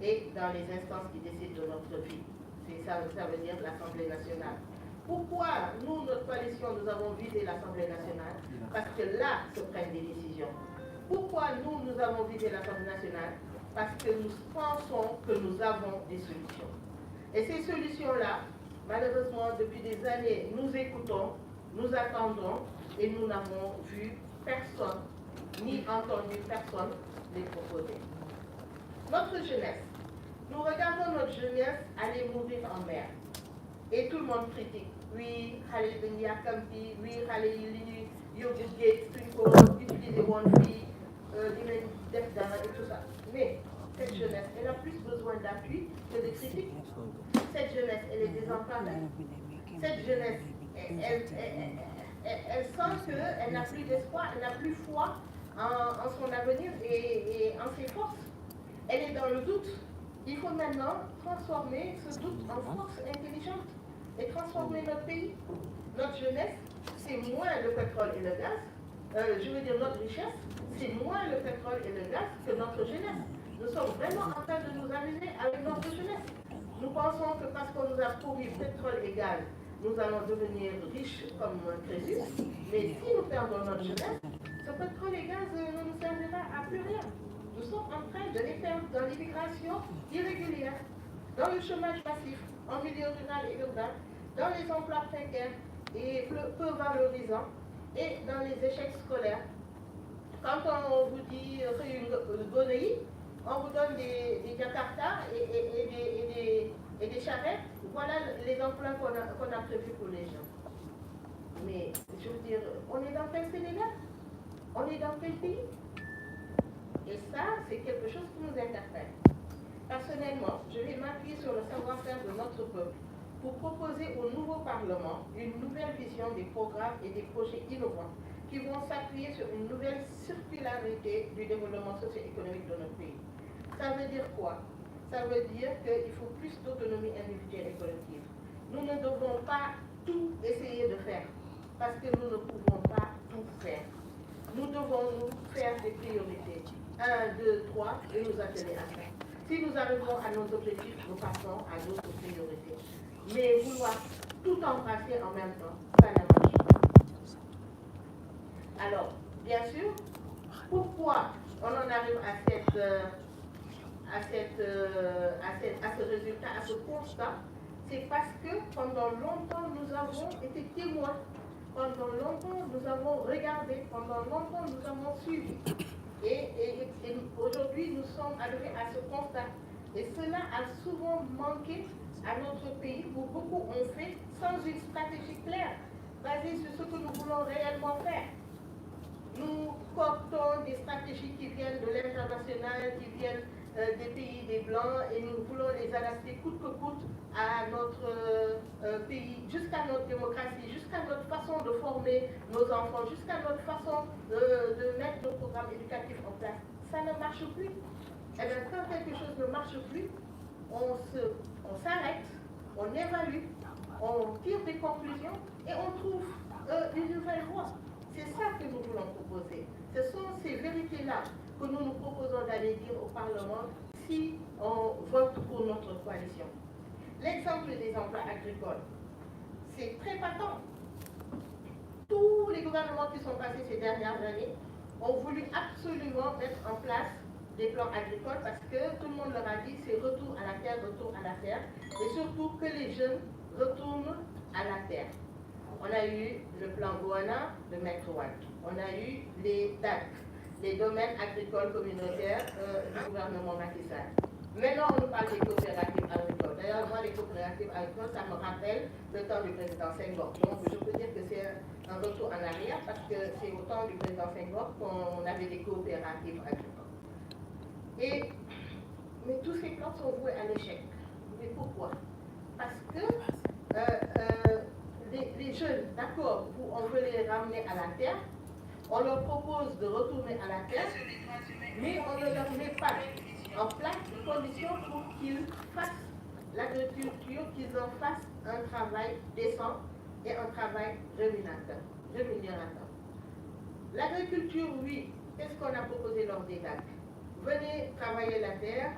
et dans les instances qui décident de notre vie. Ça veut dire l'Assemblée nationale. Pourquoi nous, notre coalition, nous avons visé l'Assemblée nationale? Parce que là se prennent des décisions. Pourquoi nous avons visé l'Assemblée nationale? Parce que nous pensons que nous avons des solutions. Et ces solutions-là, malheureusement, depuis des années, nous écoutons, nous attendons, et nous n'avons vu personne, ni entendu personne les proposer. Notre jeunesse. Nous regardons notre jeunesse aller mourir en mer. Et tout le monde critique. Oui, Khalil Ben Yakampi, oui, Khalil Yogi Gates, utiliser One Fee, et tout ça. Mais cette jeunesse, elle a plus besoin d'appui que de critiques. Cette jeunesse, elle est désemparée. Cette jeunesse, elle sent qu'elle n'a plus d'espoir, elle n'a plus foi en son avenir et en ses forces. Elle est dans le doute. Il faut maintenant transformer ce doute en force intelligente et transformer notre pays. Notre jeunesse, c'est moins le pétrole et le gaz. Je veux dire notre richesse, c'est moins le pétrole et le gaz que notre jeunesse. Nous sommes vraiment en train de nous amuser avec notre jeunesse. Nous pensons que parce qu'on nous a promis pétrole et gaz, nous allons devenir riches comme Crésus. Mais si nous perdons notre jeunesse, ce pétrole et gaz ne nous servira à plus rien. Nous sommes en train de les perdre dans l'immigration irrégulière, dans le chômage passif, en milieu rural et urbain, dans les emplois précaires et peu valorisants, et dans les échecs scolaires. Quand on vous dit Gonei, on vous donne des Jakarta et des charrettes, voilà les emplois qu'on a prévus pour les gens. Mais je veux dire, on est dans quel Sénégal? On est dans quel pays? Et ça, c'est quelque chose qui nous interpelle. Personnellement, je vais m'appuyer sur le savoir-faire de notre peuple pour proposer au nouveau Parlement une nouvelle vision des programmes et des projets innovants qui vont s'appuyer sur une nouvelle circularité du développement socio-économique de notre pays. Ça veut dire quoi? Ça veut dire qu'il faut plus d'autonomie individuelle et collective. Nous ne devons pas tout essayer de faire, parce que nous ne pouvons pas tout faire. Nous devons nous faire des priorités. 1, 2, 3, et nous atteler à ça. Si nous arrivons à nos objectifs, nous passons à d'autres priorités. Mais vouloir tout embrasser en même temps, ça ne marche pas. Alors, bien sûr, pourquoi on en arrive à ce résultat, à ce constat? C'est parce que pendant longtemps, nous avons été témoins. Pendant longtemps, nous avons regardé. Pendant longtemps, nous avons suivi. Et aujourd'hui, nous sommes arrivés à ce constat. Et cela a souvent manqué à notre pays, où beaucoup ont fait sans une stratégie claire, basée sur ce que nous voulons réellement faire. Nous cooptons des stratégies qui viennent de l'international, qui viennent des pays des Blancs, et nous voulons les adapter coûte que coûte à notre pays, jusqu'à notre démocratie, jusqu'à notre façon de former nos enfants, jusqu'à notre façon de mettre nos programmes éducatifs en place. Ça ne marche plus. Et bien, quand quelque chose ne marche plus, on s'arrête, on évalue, on tire des conclusions et on trouve une nouvelle voie. C'est ça que nous voulons proposer. Ce sont ces vérités-là que nous nous proposons d'aller dire au Parlement si on vote pour notre coalition. L'exemple des emplois agricoles, c'est très patent. Tous les gouvernements qui sont passés ces dernières années ont voulu absolument mettre en place des plans agricoles parce que tout le monde leur a dit c'est retour à la terre, et surtout que les jeunes retournent à la terre. On a eu le plan Goana de Maître Watt. On a eu les DAC, les domaines agricoles communautaires du gouvernement Macky Sall. Maintenant, on nous parle des coopératives agricoles. D'ailleurs, moi, les coopératives agricoles, ça me rappelle le temps du président Senghor. Donc, je peux dire que c'est un retour en arrière parce que c'est au temps du président Senghor qu'on avait des coopératives agricoles. Mais tous ces plans sont voués à l'échec. Mais pourquoi? Parce que les jeunes, d'accord, on veut les ramener à la terre, on leur propose de retourner à la terre, mais on ne leur met pas en place les conditions pour qu'ils fassent l'agriculture, qu'ils en fassent un travail décent et un travail rémunérateur. L'agriculture, oui, qu'est-ce qu'on a proposé lors des DAC? Venez travailler la terre,